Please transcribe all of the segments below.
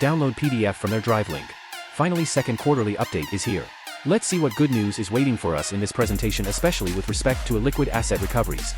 Download PDF from their Drive link. Finally, second quarterly update is here. Let's see what good news is waiting for us in this presentation, especially with respect to illiquid asset recoveries.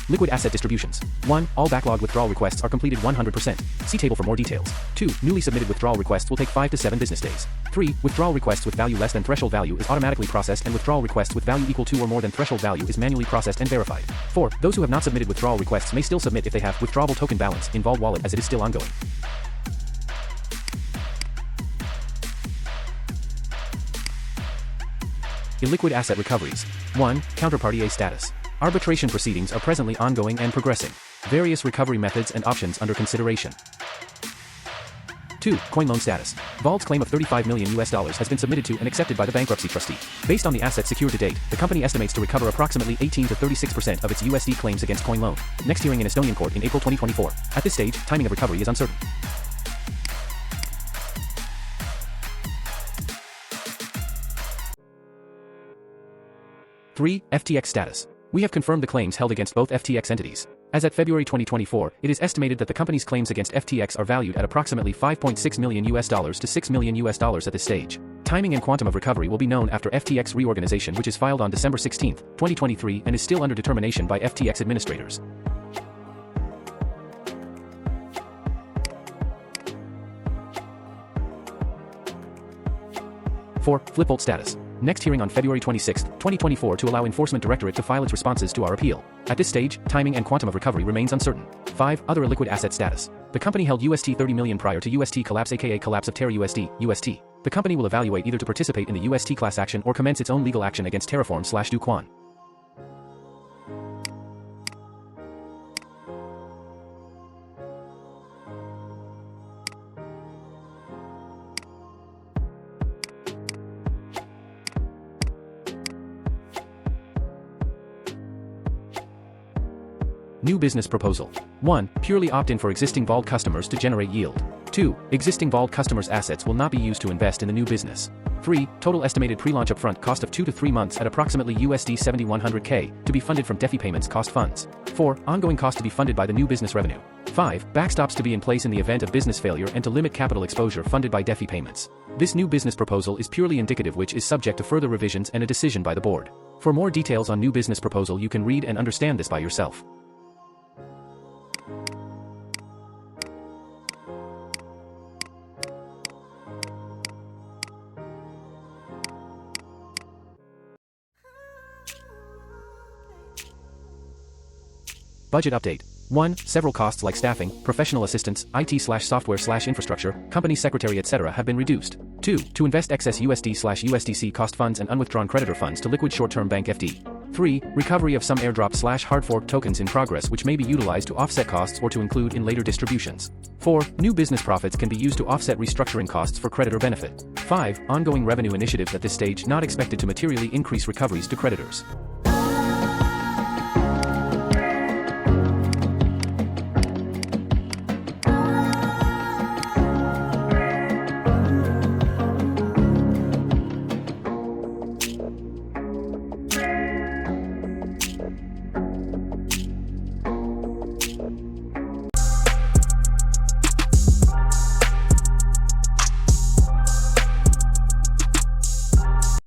Liquid asset distributions. 1. All backlog withdrawal requests are completed 100%. See table for more details. 2. Newly submitted withdrawal requests will take 5 to 7 business days. 3. Withdrawal requests with value less than threshold value is automatically processed, and withdrawal requests with value equal to or more than threshold value is manually processed and verified. 4. Those who have not submitted withdrawal requests may still submit if they have withdrawable token balance in Vauld wallet, as it is still ongoing. Illiquid asset recoveries. 1. Counterparty A status. Arbitration proceedings are presently ongoing and progressing. Various recovery methods and options under consideration. 2. CoinLoan status. Vauld's claim of $35 million has been submitted to and accepted by the bankruptcy trustee. Based on the assets secured to date, the company estimates to recover approximately 18 to 36% of its USD claims against CoinLoan. Next hearing in Estonian court in April 2024. At this stage, timing of recovery is uncertain. 3. FTX status. We have confirmed the claims held against both FTX entities. As at February 2024, it is estimated that the company's claims against FTX are valued at approximately $5.6 million to $6 million at this stage. Timing and quantum of recovery will be known after FTX reorganization, which is filed on December 16, 2023 and is still under determination by FTX administrators. 4. Flipvolt status. Next hearing on February 26, 2024 to allow Enforcement Directorate to file its responses to our appeal. At this stage, timing and quantum of recovery remains uncertain. 5. Other illiquid asset status. The company held $30 million prior to UST collapse, aka collapse of Terra UST. The company will evaluate either to participate in the UST class action or commence its own legal action against Terraform/Do Kwon. New business proposal. 1. Purely opt-in for existing Vauld customers to generate yield. 2. Existing Vauld customers' assets will not be used to invest in the new business. 3. Total estimated pre-launch upfront cost of 2 to 3 months at approximately $7,100K to be funded from DeFi payments cost funds. 4. Ongoing cost to be funded by the new business revenue. 5. Backstops to be in place in the event of business failure and to limit capital exposure funded by DeFi payments. This new business proposal is purely indicative, which is subject to further revisions and a decision by the board. For more details on new business proposal, you can read and understand this by yourself. Budget update. 1. Several costs like staffing, professional assistants, IT/software/infrastructure, company secretary, etc. have been reduced. 2. To invest excess USD/USDC cost funds and unwithdrawn creditor funds to liquid short-term bank FD. 3. Recovery of some airdrop/hard fork tokens in progress which may be utilized to offset costs or to include in later distributions. 4. New business profits can be used to offset restructuring costs for creditor benefit. 5. Ongoing revenue initiatives at this stage not expected to materially increase recoveries to creditors.